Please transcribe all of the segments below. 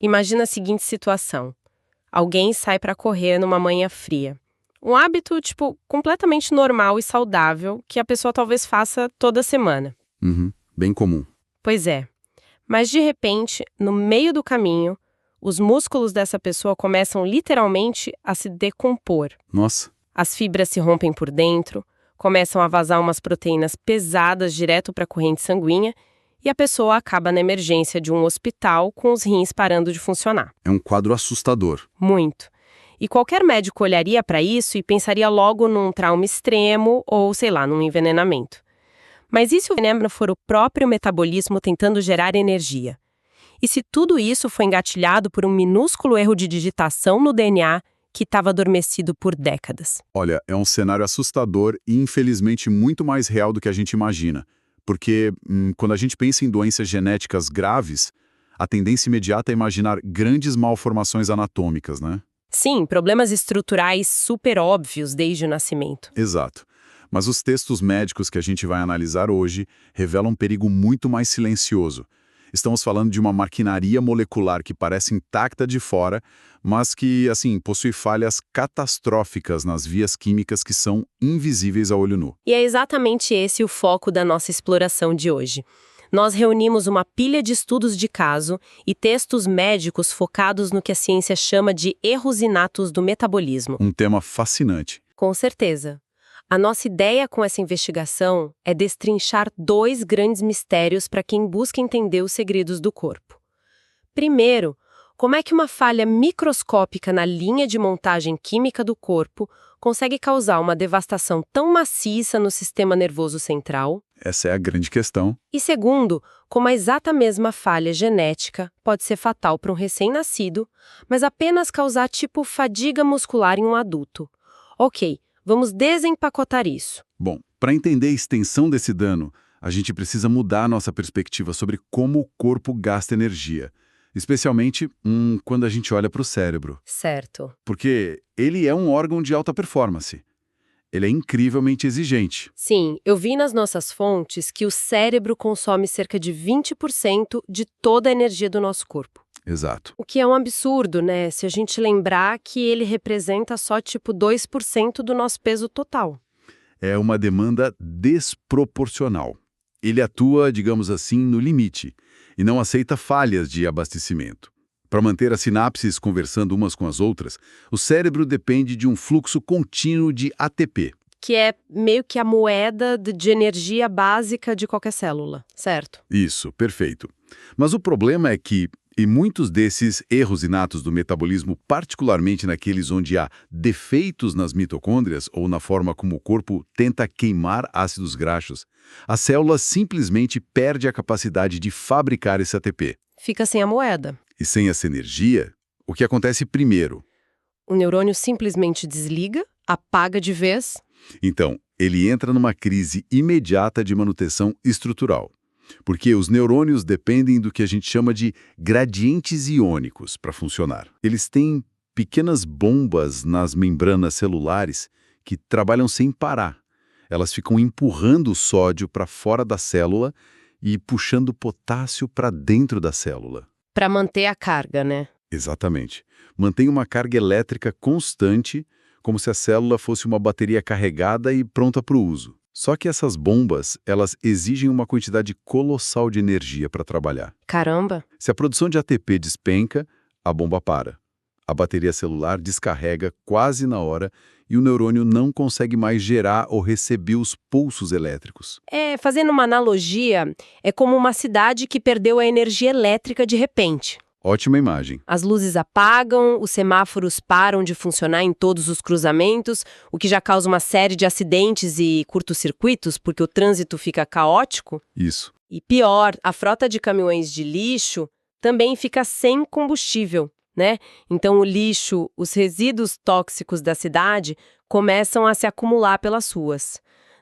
Imagina a seguinte situação. Alguém sai para correr numa manhã fria. Um hábito, completamente normal e saudável que a pessoa talvez faça toda semana. Uhum, bem comum. Pois é. Mas, de repente, no meio do caminho, os músculos dessa pessoa começam literalmente a se decompor. Nossa, As fibras se rompem por dentro, começam a vazar umas proteínas pesadas direto para a corrente sanguínea e a pessoa acaba na emergência de um hospital com os rins parando de funcionar. é um quadro assustador. Muito. E qualquer médico olharia para isso e pensaria logo num trauma extremo ou, sei lá, num envenenamento. Mas e se o veneno for o próprio metabolismo tentando gerar energia? E se tudo isso foi engatilhado por um minúsculo erro de digitação no DNA que estava adormecido por décadas? Olha, é um cenário assustador e infelizmente muito mais real do que a gente imagina. Porque quando a gente pensa em doenças genéticas graves, a tendência imediata é imaginar grandes malformações anatômicas, né? Sim, problemas estruturais super óbvios desde o nascimento. Exato. Mas os textos médicos que a gente vai analisar hoje revelam um perigo muito mais silencioso. Estamos falando de uma maquinaria molecular que parece intacta de fora, mas que, possui falhas catastróficas nas vias químicas que são invisíveis a olho nu. E é exatamente esse o foco da nossa exploração de hoje. Nós reunimos uma pilha de estudos de caso e textos médicos focados no que a ciência chama de erros inatos do metabolismo. Um tema fascinante. Com certeza. A nossa ideia com essa investigação é destrinchar dois grandes mistérios para quem busca entender os segredos do corpo. Primeiro, como é que uma falha microscópica na linha de montagem química do corpo consegue causar uma devastação tão maciça no sistema nervoso central? Essa é a grande questão. E segundo, como a exata mesma falha genética pode ser fatal para um recém-nascido, mas apenas causar fadiga muscular em um adulto. Ok, vamos desempacotar isso. Bom, para entender a extensão desse dano, a gente precisa mudar a nossa perspectiva sobre como o corpo gasta energia. Especialmente quando a gente olha para o cérebro. Certo. Porque ele é um órgão de alta performance. Ele é incrivelmente exigente. Sim, eu vi nas nossas fontes que o cérebro consome cerca de 20% de toda a energia do nosso corpo. Exato. O que é um absurdo, né? Se a gente lembrar que ele representa só 2% do nosso peso total. É uma demanda desproporcional. Ele atua, digamos assim, no limite e não aceita falhas de abastecimento. Para manter as sinapses conversando umas com as outras, o cérebro depende de um fluxo contínuo de ATP. Que é meio que a moeda de energia básica de qualquer célula, certo? Isso, perfeito. Mas o problema é que, e muitos desses erros inatos do metabolismo, particularmente naqueles onde há defeitos nas mitocôndrias ou na forma como o corpo tenta queimar ácidos graxos, a célula simplesmente perde a capacidade de fabricar esse ATP. Fica sem a moeda. E sem essa energia, o que acontece primeiro? O neurônio simplesmente desliga, apaga de vez. Então, ele entra numa crise imediata de manutenção estrutural. Porque os neurônios dependem do que a gente chama de gradientes iônicos para funcionar. Eles têm pequenas bombas nas membranas celulares que trabalham sem parar. Elas ficam empurrando o sódio para fora da célula e puxando potássio para dentro da célula. Para manter a carga, né? Exatamente. Mantém uma carga elétrica constante, como se a célula fosse uma bateria carregada e pronta para o uso. Só que essas bombas, elas exigem uma quantidade colossal de energia para trabalhar. Caramba! Se a produção de ATP despenca, a bomba para. A bateria celular descarrega quase na hora e o neurônio não consegue mais gerar ou receber os pulsos elétricos. Fazendo uma analogia, é como uma cidade que perdeu a energia elétrica de repente. Ótima imagem. As luzes apagam, os semáforos param de funcionar em todos os cruzamentos, o que já causa uma série de acidentes e curtos-circuitos, porque o trânsito fica caótico. Isso. E pior, a frota de caminhões de lixo também fica sem combustível, né? Então o lixo, os resíduos tóxicos da cidade começam a se acumular pelas ruas.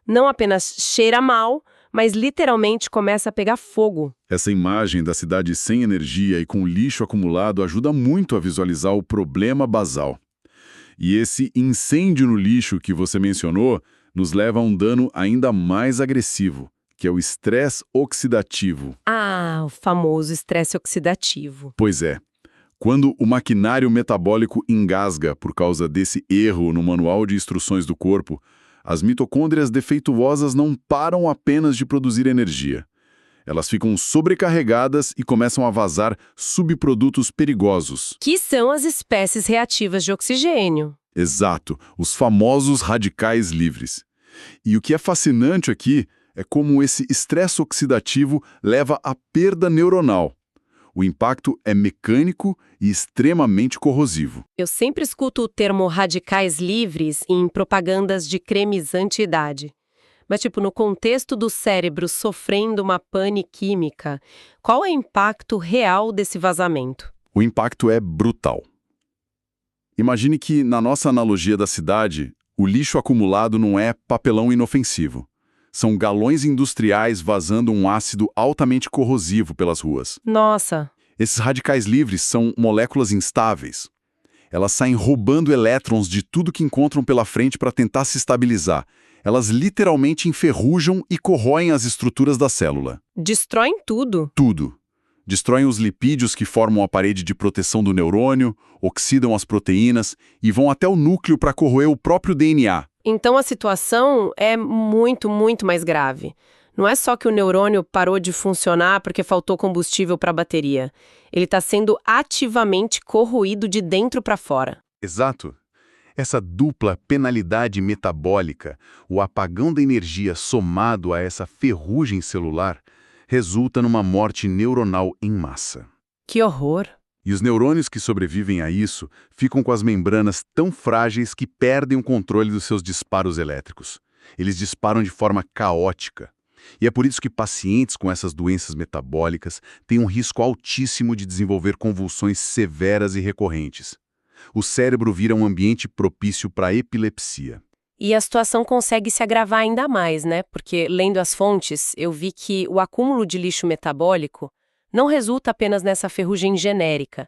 Não apenas cheira mal, mas literalmente começa a pegar fogo. Essa imagem da cidade sem energia e com lixo acumulado ajuda muito a visualizar o problema basal. E esse incêndio no lixo que você mencionou nos leva a um dano ainda mais agressivo, que é o estresse oxidativo. Ah, o famoso estresse oxidativo. Pois é. Quando o maquinário metabólico engasga por causa desse erro no manual de instruções do corpo, as mitocôndrias defeituosas não param apenas de produzir energia. Elas ficam sobrecarregadas e começam a vazar subprodutos perigosos. Que são as espécies reativas de oxigênio. Exato, os famosos radicais livres. E o que é fascinante aqui é como esse estresse oxidativo leva à perda neuronal. O impacto é mecânico e extremamente corrosivo. Eu sempre escuto o termo radicais livres em propagandas de cremes anti-idade. Mas, no contexto do cérebro sofrendo uma pane química, qual é o impacto real desse vazamento? O impacto é brutal. Imagine que, na nossa analogia da cidade, o lixo acumulado não é papelão inofensivo. São galões industriais vazando um ácido altamente corrosivo pelas ruas. Nossa! Esses radicais livres são moléculas instáveis. Elas saem roubando elétrons de tudo que encontram pela frente para tentar se estabilizar. Elas literalmente enferrujam e corroem as estruturas da célula. Destroem tudo. Tudo. Destroem os lipídios que formam a parede de proteção do neurônio, oxidam as proteínas e vão até o núcleo para corroer o próprio DNA. Então a situação é muito, muito mais grave. Não é só que o neurônio parou de funcionar porque faltou combustível para a bateria. Ele está sendo ativamente corroído de dentro para fora. Exato. Essa dupla penalidade metabólica, o apagão da energia somado a essa ferrugem celular, resulta numa morte neuronal em massa. Que horror! E os neurônios que sobrevivem a isso ficam com as membranas tão frágeis que perdem o controle dos seus disparos elétricos. Eles disparam de forma caótica. E é por isso que pacientes com essas doenças metabólicas têm um risco altíssimo de desenvolver convulsões severas e recorrentes. O cérebro vira um ambiente propício para epilepsia. E a situação consegue se agravar ainda mais, né? Porque, lendo as fontes, eu vi que o acúmulo de lixo metabólico não resulta apenas nessa ferrugem genérica.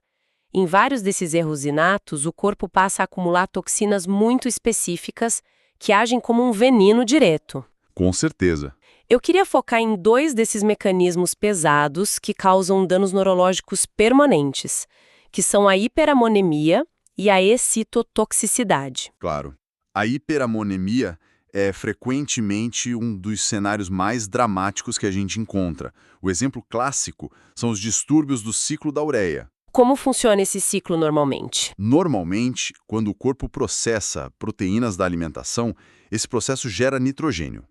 Em vários desses erros inatos, o corpo passa a acumular toxinas muito específicas que agem como um veneno direto. Com certeza. Eu queria focar em 2 desses mecanismos pesados que causam danos neurológicos permanentes, que são a hiperamonemia e a excitotoxicidade. Claro. A hiperamonemia é frequentemente um dos cenários mais dramáticos que a gente encontra. O exemplo clássico são os distúrbios do ciclo da ureia. Como funciona esse ciclo normalmente? Normalmente, quando o corpo processa proteínas da alimentação, esse processo gera nitrogênio.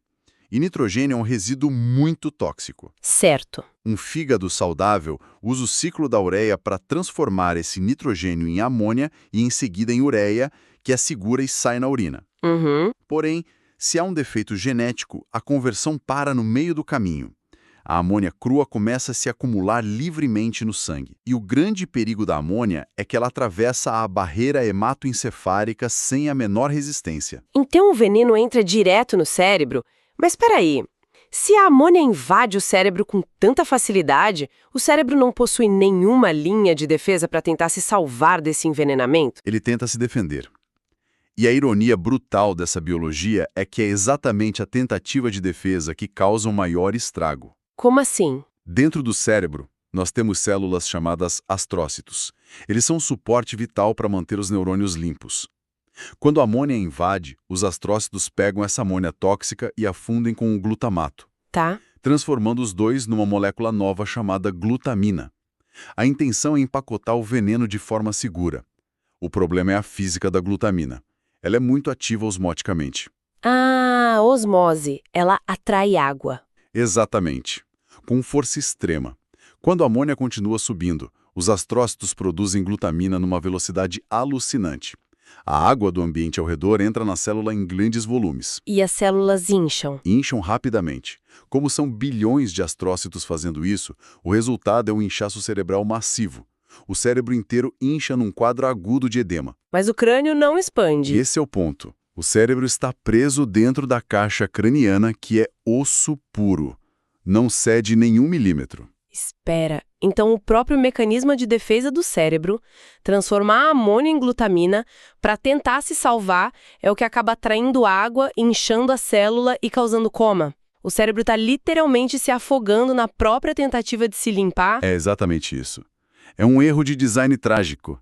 E nitrogênio é um resíduo muito tóxico. Certo. Um fígado saudável usa o ciclo da ureia para transformar esse nitrogênio em amônia e em seguida em ureia, que é segura e sai na urina. Uhum. Porém, se há um defeito genético, a conversão para no meio do caminho. A amônia crua começa a se acumular livremente no sangue. E o grande perigo da amônia é que ela atravessa a barreira hematoencefálica sem a menor resistência. Então o veneno entra direto no cérebro? Mas espera aí, se a amônia invade o cérebro com tanta facilidade, o cérebro não possui nenhuma linha de defesa para tentar se salvar desse envenenamento? Ele tenta se defender. E a ironia brutal dessa biologia é que é exatamente a tentativa de defesa que causa o maior estrago. Como assim? Dentro do cérebro, nós temos células chamadas astrócitos. Eles são um suporte vital para manter os neurônios limpos. Quando a amônia invade, os astrócitos pegam essa amônia tóxica e a fundem com o glutamato, Tá. transformando os dois numa molécula nova chamada glutamina. A intenção é empacotar o veneno de forma segura. O problema é a física da glutamina. Ela é muito ativa osmoticamente. Ah, osmose. Ela atrai água. Exatamente. Com força extrema. Quando a amônia continua subindo, os astrócitos produzem glutamina numa velocidade alucinante. A água do ambiente ao redor entra na célula em grandes volumes. E as células incham. Incham rapidamente. Como são bilhões de astrócitos fazendo isso, o resultado é um inchaço cerebral massivo. O cérebro inteiro incha num quadro agudo de edema. Mas o crânio não expande. Esse é o ponto. O cérebro está preso dentro da caixa craniana, que é osso puro. Não cede nenhum milímetro. Espera, então o próprio mecanismo de defesa do cérebro, transformar a amônia em glutamina para tentar se salvar, é o que acaba atraindo água, inchando a célula e causando coma. O cérebro está literalmente se afogando na própria tentativa de se limpar. É exatamente isso. É um erro de design trágico.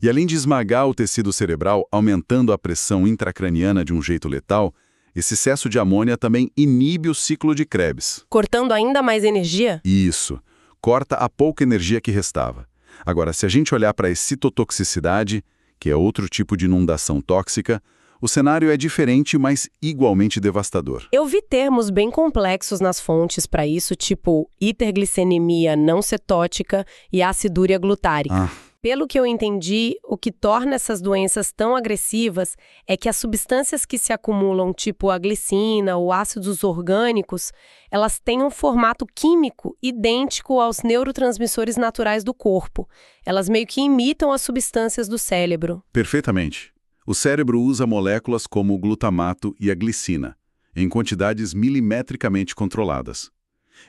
E além de esmagar o tecido cerebral, aumentando a pressão intracraniana de um jeito letal, esse excesso de amônia também inibe o ciclo de Krebs. Cortando ainda mais energia? Isso. Corta a pouca energia que restava. Agora, se a gente olhar para a excitotoxicidade, que é outro tipo de inundação tóxica, o cenário é diferente, mas igualmente devastador. Eu vi termos bem complexos nas fontes para isso, tipo hiperglicenemia não cetótica e acidúria glutárica. Pelo que eu entendi, o que torna essas doenças tão agressivas é que as substâncias que se acumulam, tipo a glicina ou ácidos orgânicos, elas têm um formato químico idêntico aos neurotransmissores naturais do corpo. Elas meio que imitam as substâncias do cérebro. Perfeitamente. O cérebro usa moléculas como o glutamato e a glicina, em quantidades milimetricamente controladas.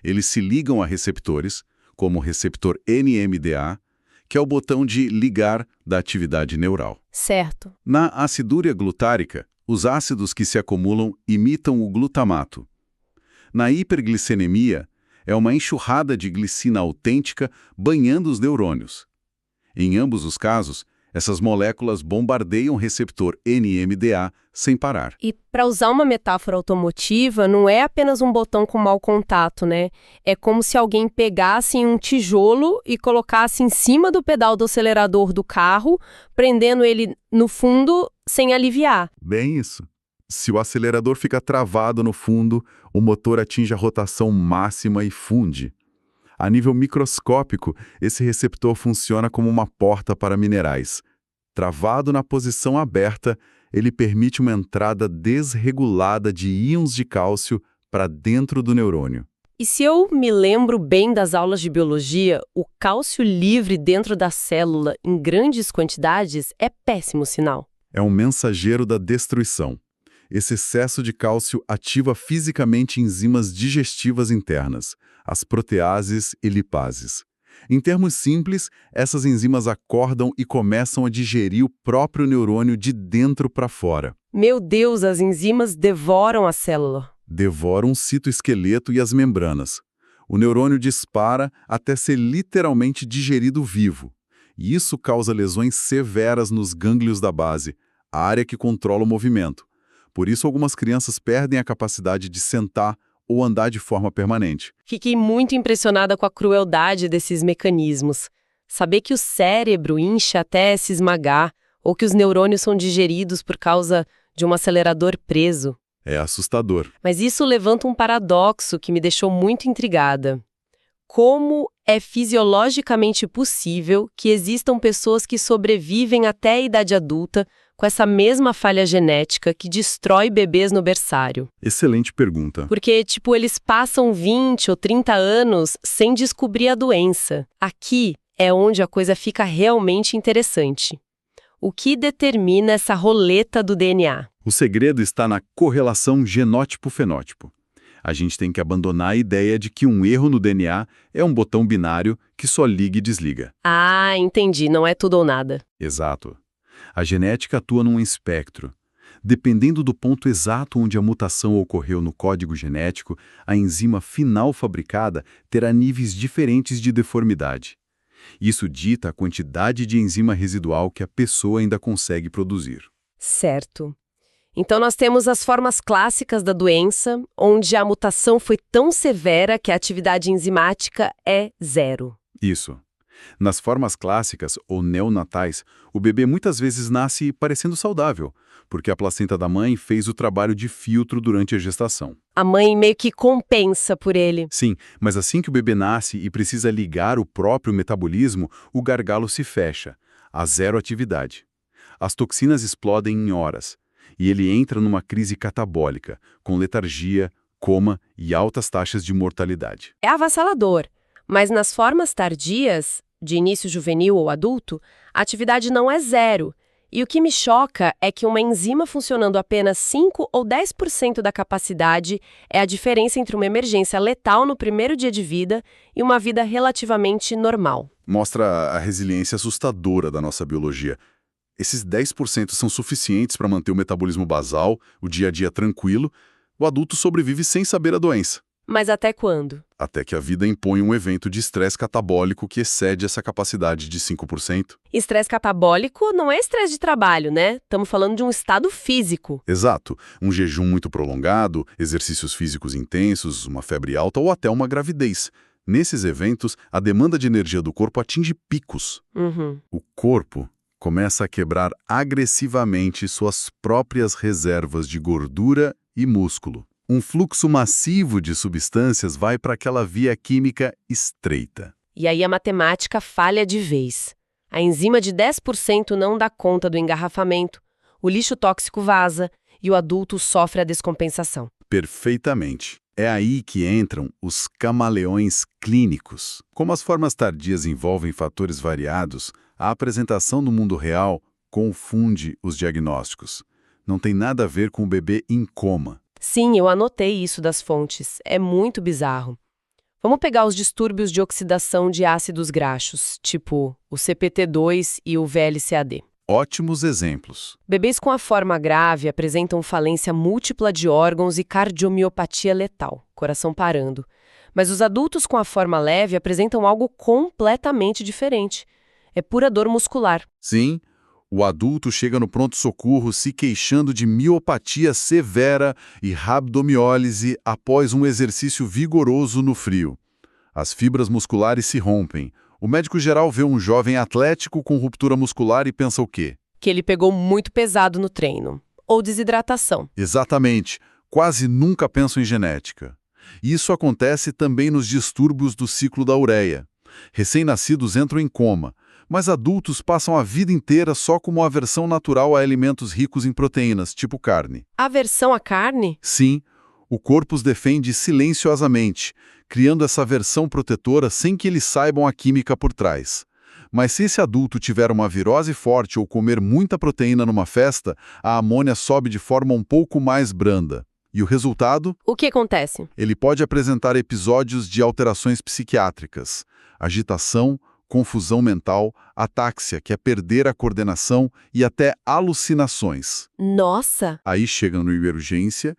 Eles se ligam a receptores, como o receptor NMDA, que é o botão de ligar da atividade neural. Certo. Na acidúria glutárica, os ácidos que se acumulam imitam o glutamato. Na hiperglicenemia, é uma enxurrada de glicina autêntica banhando os neurônios. Em ambos os casos, essas moléculas bombardeiam o receptor NMDA sem parar. E para usar uma metáfora automotiva, não é apenas um botão com mau contato, né? É como se alguém pegasse um tijolo e colocasse em cima do pedal do acelerador do carro, prendendo ele no fundo sem aliviar. Bem isso. Se o acelerador fica travado no fundo, o motor atinge a rotação máxima e funde. A nível microscópico, esse receptor funciona como uma porta para minerais. Travado na posição aberta, ele permite uma entrada desregulada de íons de cálcio para dentro do neurônio. E se eu me lembro bem das aulas de biologia, o cálcio livre dentro da célula em grandes quantidades é péssimo sinal. É um mensageiro da destruição. Esse excesso de cálcio ativa fisicamente enzimas digestivas internas, as proteases e lipases. Em termos simples, essas enzimas acordam e começam a digerir o próprio neurônio de dentro para fora. Meu Deus, as enzimas devoram a célula. Devoram o citoesqueleto e as membranas. O neurônio dispara até ser literalmente digerido vivo. E isso causa lesões severas nos gânglios da base, a área que controla o movimento. Por isso, algumas crianças perdem a capacidade de sentar ou andar de forma permanente. Fiquei muito impressionada com a crueldade desses mecanismos. Saber que o cérebro incha até se esmagar, ou que os neurônios são digeridos por causa de um acelerador preso. É assustador. Mas isso levanta um paradoxo que me deixou muito intrigada. Como é fisiologicamente possível que existam pessoas que sobrevivem até a idade adulta com essa mesma falha genética que destrói bebês no berçário? Excelente pergunta. Porque, eles passam 20 ou 30 anos sem descobrir a doença. Aqui é onde a coisa fica realmente interessante. O que determina essa roleta do DNA? O segredo está na correlação genótipo-fenótipo. A gente tem que abandonar a ideia de que um erro no DNA é um botão binário que só liga e desliga. Ah, entendi. Não é tudo ou nada. Exato. A genética atua num espectro. Dependendo do ponto exato onde a mutação ocorreu no código genético, a enzima final fabricada terá níveis diferentes de deformidade. Isso dita a quantidade de enzima residual que a pessoa ainda consegue produzir. Certo. Então nós temos as formas clássicas da doença, onde a mutação foi tão severa que a atividade enzimática é zero. Isso. Nas formas clássicas, ou neonatais, o bebê muitas vezes nasce parecendo saudável, porque a placenta da mãe fez o trabalho de filtro durante a gestação. A mãe meio que compensa por ele. Sim, mas assim que o bebê nasce e precisa ligar o próprio metabolismo, o gargalo se fecha, a zero atividade. As toxinas explodem em horas, e ele entra numa crise catabólica, com letargia, coma e altas taxas de mortalidade. É avassalador, mas nas formas tardias, de início juvenil ou adulto, a atividade não é zero. E o que me choca é que uma enzima funcionando apenas 5 ou 10% da capacidade é a diferença entre uma emergência letal no primeiro dia de vida e uma vida relativamente normal. Mostra a resiliência assustadora da nossa biologia. Esses 10% são suficientes para manter o metabolismo basal, o dia a dia tranquilo. O adulto sobrevive sem saber a doença. Mas até quando? Até que a vida impõe um evento de estresse catabólico que excede essa capacidade de 5%. Estresse catabólico não é estresse de trabalho, né? Estamos falando de um estado físico. Exato. Um jejum muito prolongado, exercícios físicos intensos, uma febre alta ou até uma gravidez. Nesses eventos, a demanda de energia do corpo atinge picos. Uhum. O corpo começa a quebrar agressivamente suas próprias reservas de gordura e músculo. Um fluxo massivo de substâncias vai para aquela via química estreita. E aí a matemática falha de vez. A enzima de 10% não dá conta do engarrafamento, o lixo tóxico vaza e o adulto sofre a descompensação. Perfeitamente. É aí que entram os camaleões clínicos. Como as formas tardias envolvem fatores variados, a apresentação no mundo real confunde os diagnósticos. Não tem nada a ver com o bebê em coma. Sim, eu anotei isso das fontes. É muito bizarro. Vamos pegar os distúrbios de oxidação de ácidos graxos, tipo o CPT2 e o VLCAD. Ótimos exemplos. Bebês com a forma grave apresentam falência múltipla de órgãos e cardiomiopatia letal, coração parando. Mas os adultos com a forma leve apresentam algo completamente diferente. É pura dor muscular. Sim, o adulto chega no pronto-socorro se queixando de miopatia severa e rabdomiólise após um exercício vigoroso no frio. As fibras musculares se rompem. O médico geral vê um jovem atlético com ruptura muscular e pensa o quê? Que ele pegou muito pesado no treino. Ou desidratação. Exatamente. Quase nunca pensam em genética. Isso acontece também nos distúrbios do ciclo da ureia. Recém-nascidos entram em coma, mas adultos passam a vida inteira só com uma aversão natural a alimentos ricos em proteínas, tipo carne. Aversão à carne? Sim, o corpo os defende silenciosamente, criando essa aversão protetora sem que eles saibam a química por trás. Mas se esse adulto tiver uma virose forte ou comer muita proteína numa festa, a amônia sobe de forma um pouco mais branda. E o resultado? O que acontece? Ele pode apresentar episódios de alterações psiquiátricas, agitação, confusão mental, atáxia, que é perder a coordenação, e até alucinações. Nossa! Aí chegam no emergência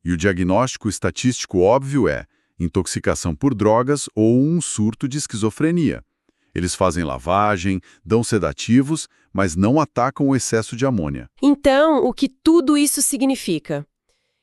e o diagnóstico estatístico óbvio é intoxicação por drogas ou um surto de esquizofrenia. Eles fazem lavagem, dão sedativos, mas não atacam o excesso de amônia. Então, o que tudo isso significa?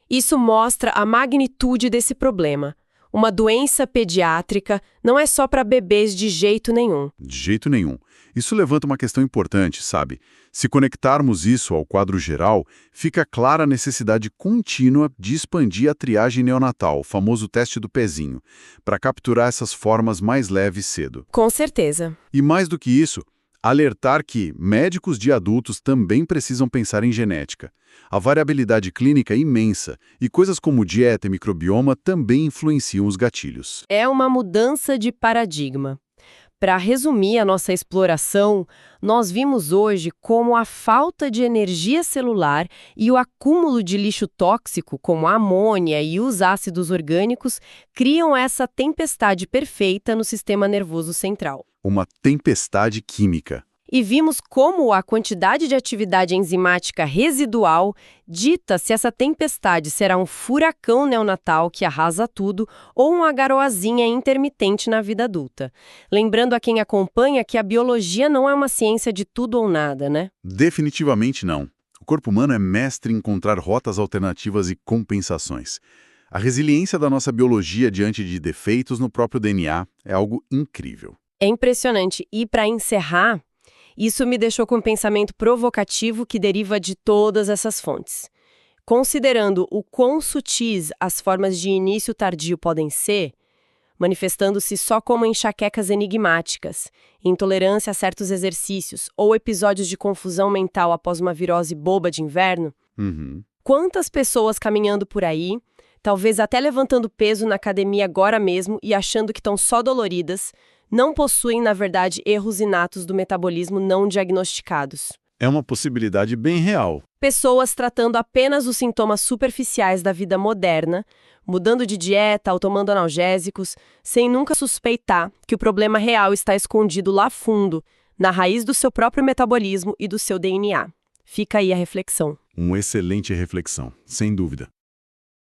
Isso mostra a magnitude desse problema. Uma doença pediátrica não é só para bebês de jeito nenhum. De jeito nenhum. Isso levanta uma questão importante, sabe? Se conectarmos isso ao quadro geral, fica clara a necessidade contínua de expandir a triagem neonatal, o famoso teste do pezinho, para capturar essas formas mais leves cedo. Com certeza. E mais do que isso, alertar que médicos de adultos também precisam pensar em genética. A variabilidade clínica é imensa e coisas como dieta e microbioma também influenciam os gatilhos. É uma mudança de paradigma. Para resumir a nossa exploração, nós vimos hoje como a falta de energia celular e o acúmulo de lixo tóxico, como a amônia e os ácidos orgânicos, criam essa tempestade perfeita no sistema nervoso central. Uma tempestade química. E vimos como a quantidade de atividade enzimática residual dita se essa tempestade será um furacão neonatal que arrasa tudo ou uma garoazinha intermitente na vida adulta. Lembrando a quem acompanha que a biologia não é uma ciência de tudo ou nada, né? Definitivamente não. O corpo humano é mestre em encontrar rotas alternativas e compensações. A resiliência da nossa biologia diante de defeitos no próprio DNA é algo incrível. É impressionante. E para encerrar, isso me deixou com um pensamento provocativo que deriva de todas essas fontes. Considerando o quão sutis as formas de início tardio podem ser, manifestando-se só como enxaquecas enigmáticas, intolerância a certos exercícios ou episódios de confusão mental após uma virose boba de inverno, quantas pessoas caminhando por aí, talvez até levantando peso na academia agora mesmo e achando que estão só doloridas, não possuem, na verdade, erros inatos do metabolismo não diagnosticados. É uma possibilidade bem real. Pessoas tratando apenas os sintomas superficiais da vida moderna, mudando de dieta ou tomando analgésicos, sem nunca suspeitar que o problema real está escondido lá fundo, na raiz do seu próprio metabolismo e do seu DNA. Fica aí a reflexão. Uma excelente reflexão, sem dúvida.